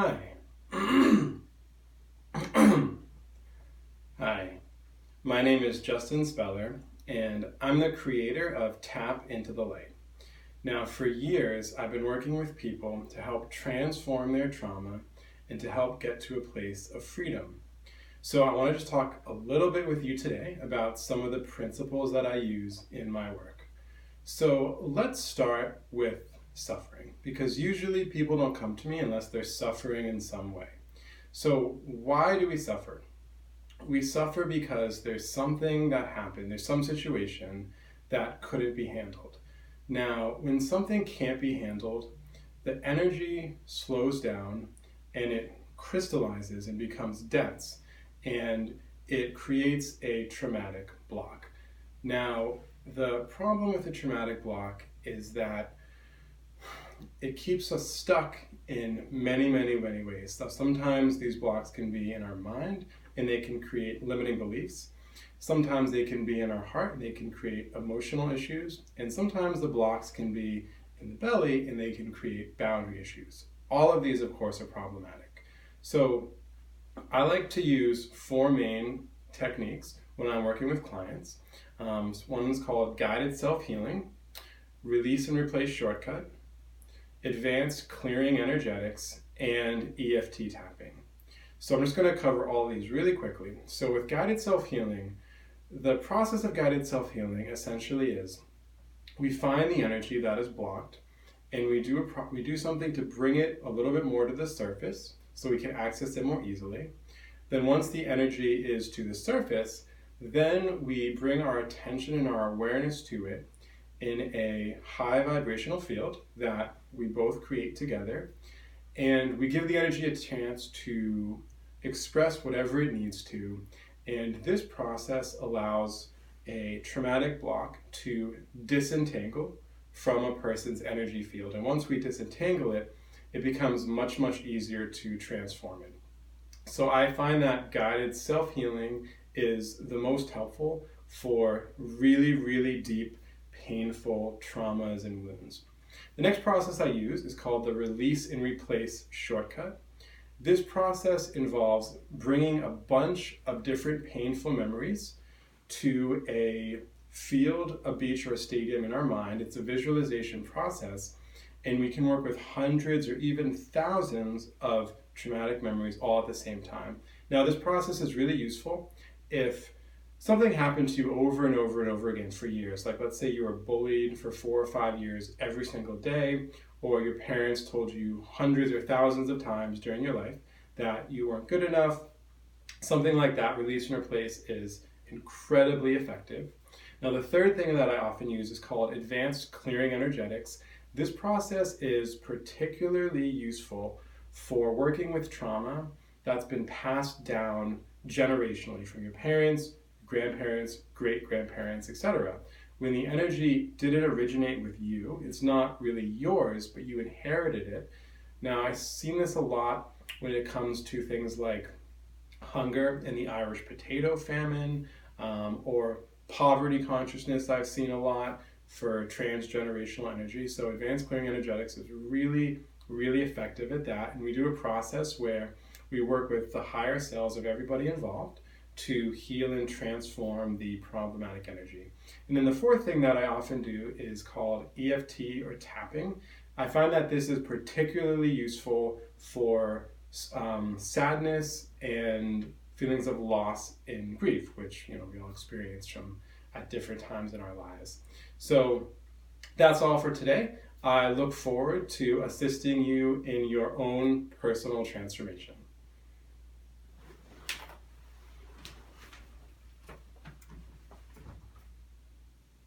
Hi. Hi. My name is Justin Speller, and I'm the creator of Tap into the Light. Now, for years, I've been working with people to help transform their trauma and to help get to a place of freedom. So I want to just talk a little bit with you today about some of the principles that I use in my work. So let's start with suffering, because usually people don't come to me unless they're suffering in some way. So why do we suffer? We suffer because there's something that happened, there's some situation that couldn't be handled. Now, when something can't be handled, the energy slows down and it crystallizes and becomes dense, and it creates a traumatic block. Now, the problem with a traumatic block is that it keeps us stuck in many ways. So sometimes these blocks can be in our mind and they can create limiting beliefs. Sometimes they can be in our heart and they can create emotional issues. And sometimes the blocks can be in the belly and they can create boundary issues. All of these, of course, are problematic. So I like to use four main techniques when I'm working with clients. One is called guided self-healing, release and replace shortcut, advanced clearing energetics, and EFT tapping. So I'm just going to cover all these really quickly. So with guided self-healing, the process of guided self-healing essentially is we find the energy that is blocked and we do something to bring it a little bit more to the surface so we can access it more easily. Then once the energy is to the surface, then we bring our attention and our awareness to it in a high vibrational field that we both create together, and we give the energy a chance to express whatever it needs to, and this process allows a traumatic block to disentangle from a person's energy field, and once we disentangle it, it becomes much easier to transform it. So I find that guided self-healing is the most helpful for really deep, painful traumas and wounds. The next process I use is called the release and replace shortcut. This process involves bringing a bunch of different painful memories to a field, a beach, or a stadium in our mind. It's a visualization process, and we can work with hundreds or even thousands of traumatic memories all at the same time. Now, this process is really useful if something happened to you over and over again for years. Like, let's say you were bullied for 4 or 5 years every single day, or your parents told you hundreds or thousands of times during your life that you weren't good enough. Something like that, release and replace, is incredibly effective. Now, the third thing that I often use is called advanced clearing energetics. This process is particularly useful for working with trauma that's been passed down generationally from your parents, grandparents, great-grandparents, etc. When the energy didn't originate with you, it's not really yours, but you inherited it. Now, I've seen this a lot when it comes to things like hunger and the Irish potato famine, or poverty consciousness. I've seen a lot for transgenerational energy. So advanced clearing energetics is really effective at that. And we do a process where we work with the higher selves of everybody involved to heal and transform the problematic energy. And then the fourth thing that I often do is called EFT or tapping. I find that this is particularly useful for sadness and feelings of loss and grief, which we all experience from at different times in our lives. So that's all for today. I look forward to assisting you in your own personal transformation.